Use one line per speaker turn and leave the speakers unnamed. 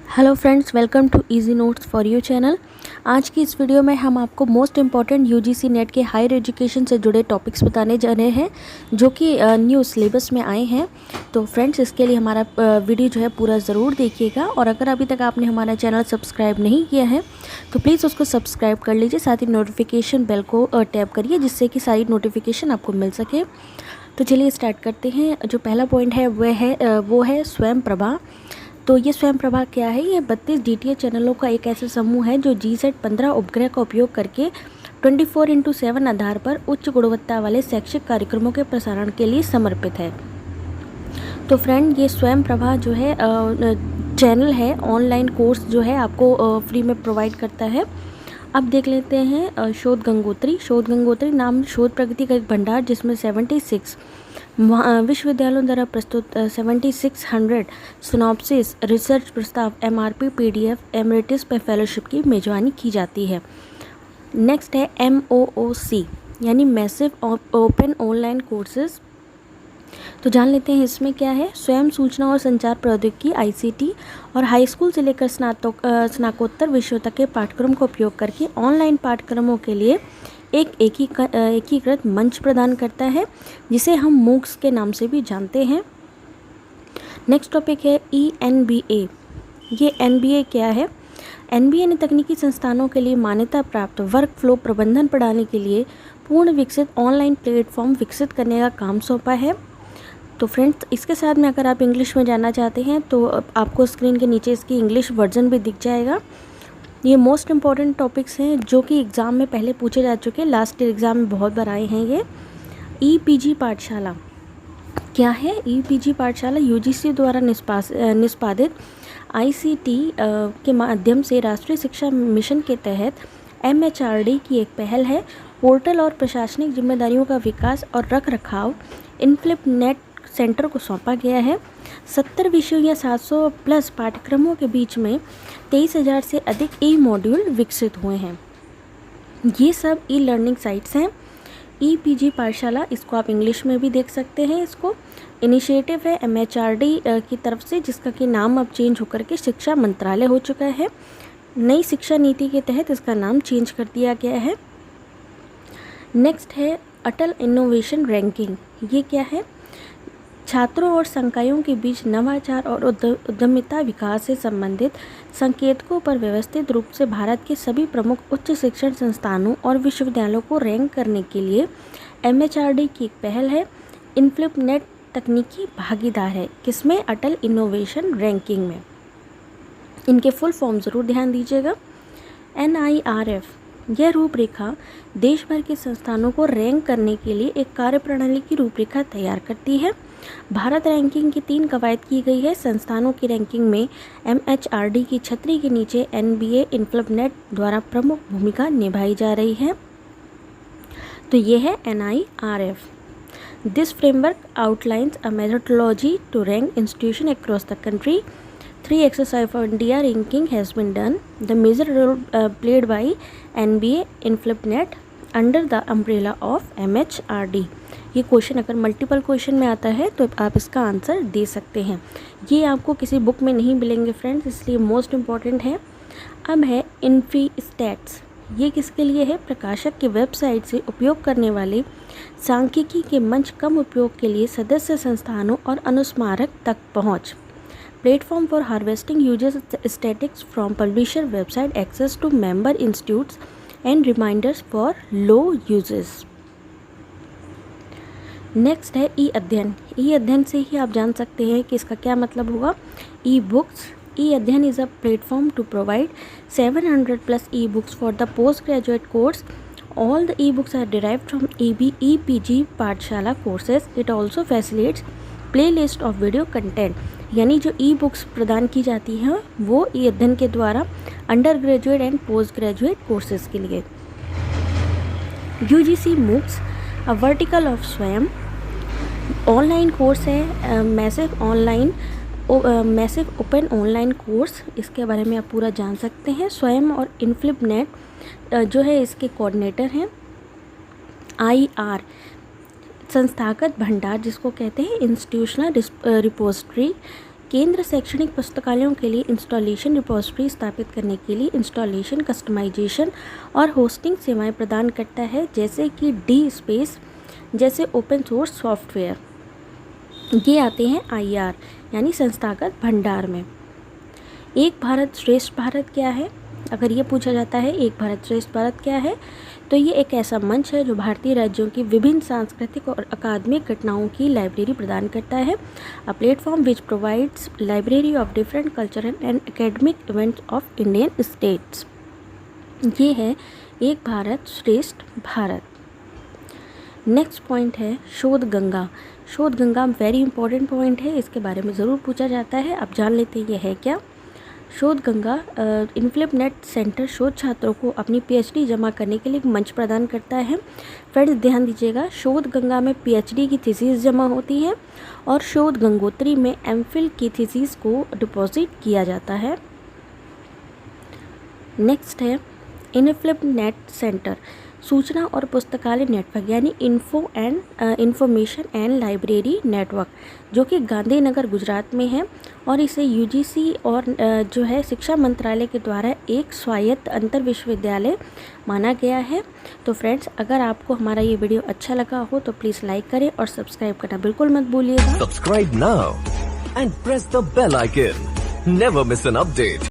Hello friends, welcome to easy notes for you channel. आज की इस वीडियो में हम आपको मोस्ट इम्पॉर्टेंट यूजीसी नेट के हायर एजुकेशन से जुड़े टॉपिक्स बताने जा रहे हैं जो कि न्यू सिलेबस में आए हैं। तो फ्रेंड्स, इसके लिए हमारा वीडियो जो है पूरा ज़रूर देखिएगा, और अगर अभी तक आपने हमारा चैनल सब्सक्राइब नहीं किया है तो प्लीज़ उसको सब्सक्राइब कर लीजिए। साथ ही नोटिफिकेशन बेल को टैप करिए जिससे कि सारी नोटिफिकेशन आपको मिल सके। तो चलिए स्टार्ट करते हैं। जो पहला पॉइंट है वो है स्वयं प्रभा। तो ये स्वयं प्रभा क्या है? ये 32 डीटीएच चैनलों का एक ऐसा समूह है जो GSAT-15 उपग्रह का उपयोग करके 24/7 आधार पर उच्च गुणवत्ता वाले शैक्षिक कार्यक्रमों के प्रसारण के लिए समर्पित है। तो फ्रेंड, ये स्वयं प्रभा जो है चैनल है, ऑनलाइन कोर्स जो है आपको फ्री में प्रोवाइड करता है। अब देख लेते हैं शोध गंगोत्री नाम शोध प्रगति का एक भंडार जिसमें 76 विश्वविद्यालयों द्वारा प्रस्तुत 7600 सिनॉप्सिस रिसर्च प्रस्ताव MRP PDF एमरिटस पे फेलोशिप की मेजबानी की जाती है। नेक्स्ट है MOOC यानी मैसिव ओपन ऑनलाइन कोर्सेज। तो जान लेते हैं इसमें क्या है। स्वयं सूचना और संचार प्रौद्योगिकी ICT और हाई स्कूल से लेकर स्नातकोत्तर विषयों तक के पाठ्यक्रम का उपयोग करके ऑनलाइन पाठ्यक्रमों के लिए एक एकीकृत मंच प्रदान करता है जिसे हम MOOCs के नाम से भी जानते हैं। नेक्स्ट टॉपिक है ENBA। ये NBA क्या है? NBA ने तकनीकी संस्थानों के लिए मान्यता प्राप्त वर्क फ्लो प्रबंधन प्रणाली के लिए पूर्ण विकसित ऑनलाइन प्लेटफॉर्म विकसित करने का काम सौंपा है। तो फ्रेंड्स, इसके साथ में अगर आप इंग्लिश में जानना चाहते हैं तो आपको स्क्रीन के नीचे इसकी इंग्लिश वर्जन भी दिख जाएगा। ये मोस्ट इम्पॉर्टेंट टॉपिक्स हैं जो कि एग्ज़ाम में पहले पूछे जा चुके हैं, लास्ट एग्ज़ाम में बहुत बार आए हैं। ये EPG पाठशाला क्या है? EPG पाठशाला UGC द्वारा निष्पादित ICT के माध्यम से राष्ट्रीय शिक्षा मिशन के तहत MHRD की एक पहल है। पोर्टल और प्रशासनिक जिम्मेदारियों का विकास और रख रखाव इनफ्लिप नेट सेंटर को सौंपा गया है। 70 विषयों या 700 प्लस पाठ्यक्रमों के बीच में 23,000 से अधिक मॉड्यूल विकसित हुए हैं। ये सब लर्निंग साइट्स हैं। EPG पाठशाला, इसको आप इंग्लिश में भी देख सकते हैं। इसको इनिशिएटिव है MHRD की तरफ से, जिसका कि नाम अब चेंज होकर के शिक्षा मंत्रालय हो चुका है। नई शिक्षा नीति के तहत इसका नाम चेंज कर दिया गया है। नेक्स्ट है अटल इनोवेशन रैंकिंग। ये क्या है? छात्रों और संकायों के बीच नवाचार और उद्यमिता विकास से संबंधित संकेतकों पर व्यवस्थित रूप से भारत के सभी प्रमुख उच्च शिक्षण संस्थानों और विश्वविद्यालयों को रैंक करने के लिए MHRD की एक पहल है। इनफ्लिप नेट तकनीकी भागीदार है किसमें? अटल इनोवेशन रैंकिंग में। इनके फुल फॉर्म ज़रूर ध्यान दीजिएगा। NIRF यह रूपरेखा देश भर के संस्थानों को रैंक करने के लिए एक कार्यप्रणाली की रूपरेखा तैयार करती है। भारत रैंकिंग की 3 कवायद की गई है। संस्थानों की रैंकिंग में MHRD की छतरी के नीचे NBA इनफ्लिप नेट द्वारा प्रमुख भूमिका निभाई जा रही है। तो ये है NIRF। This framework outlines a methodology to rank institution across the country. 3 exercise for India ranking has been done. The major role played by NBA InflipNet under the umbrella of MHRD. ये question अगर multiple question में आता है तो आप इसका answer दे सकते हैं। ये आपको किसी बुक में नहीं मिलेंगे फ्रेंड्स, इसलिए मोस्ट इम्पॉर्टेंट है। अब है इन्फीस्टैट्स। ये किसके लिए है? प्रकाशक की वेबसाइट से उपयोग करने वाले सांख्यिकी के मंच कम उपयोग के लिए सदस्य संस्थानों और अनुस्मारक तक पहुँच। Platform for harvesting user statistics from publisher website access to member institutes and reminders for low uses. Next है E-अध्ययन। E-अध्ययन से ही आप जान सकते हैं कि इसका क्या मतलब होगा। E-books। E-अध्ययन is a platform to provide 700 plus e-books for the postgraduate course. All the e-books are derived from EPG पाठशाला courses. It also facilitates playlist of video content। यानी जो E-बुक्स प्रदान की जाती हैं वो E-अध्ययन के द्वारा under graduate and post graduate courses के लिए। UGC MOOCs a vertical of स्वयं ऑनलाइन कोर्स है। मैसिव ओपन ऑनलाइन कोर्स, इसके बारे में आप पूरा जान सकते हैं। स्वयं और इनफ्लिप नेट जो है इसके कोऑर्डिनेटर हैं। IR संस्थागत भंडार जिसको कहते हैं इंस्टीट्यूशनल रिपोजिटरी, केंद्र शैक्षणिक पुस्तकालयों के लिए इंस्टॉलेशन रिपोजिटरी स्थापित करने के लिए इंस्टॉलेशन, कस्टमाइजेशन और होस्टिंग सेवाएं प्रदान करता है, जैसे कि डी स्पेस जैसे ओपन सोर्स सॉफ्टवेयर। ये आते हैं IR यानी संस्थागत भंडार में। एक भारत श्रेष्ठ भारत क्या है? अगर ये पूछा जाता है एक भारत श्रेष्ठ भारत क्या है, तो ये एक ऐसा मंच है जो भारतीय राज्यों की विभिन्न सांस्कृतिक और अकादमिक घटनाओं की लाइब्रेरी प्रदान करता है। A platform which provides library of different cultural and academic events of Indian states. ये है एक भारत श्रेष्ठ भारत। नेक्स्ट पॉइंट है शोध गंगा। शोध गंगा वेरी इंपॉर्टेंट पॉइंट है, इसके बारे में ज़रूर पूछा जाता है। अब जान लेते हैं ये है क्या। शोध गंगा इनफिलिप नेट सेंटर शोध छात्रों को अपनी PhD जमा करने के लिए एक मंच प्रदान करता है। फ्रेंड्स ध्यान दीजिएगा, शोध गंगा में PhD की थीसिस जमा होती है और शोध गंगोत्री में MPhil की थीसिस को डिपॉजिट किया जाता है। नेक्स्ट है इनफिलिप नेट सेंटर सूचना और पुस्तकालय नेटवर्क यानी इंफॉर्मेशन एंड लाइब्रेरी नेटवर्क, जो कि गांधीनगर गुजरात में है और इसे UGC और जो है शिक्षा मंत्रालय के द्वारा एक स्वायत्त अंतर विश्वविद्यालय माना गया है। तो फ्रेंड्स, अगर आपको हमारा ये वीडियो अच्छा लगा हो तो प्लीज़ लाइक करें और सब्सक्राइब करना बिल्कुल मत भूलिएगा।
Subscribe now and press the bell icon. Never miss an update.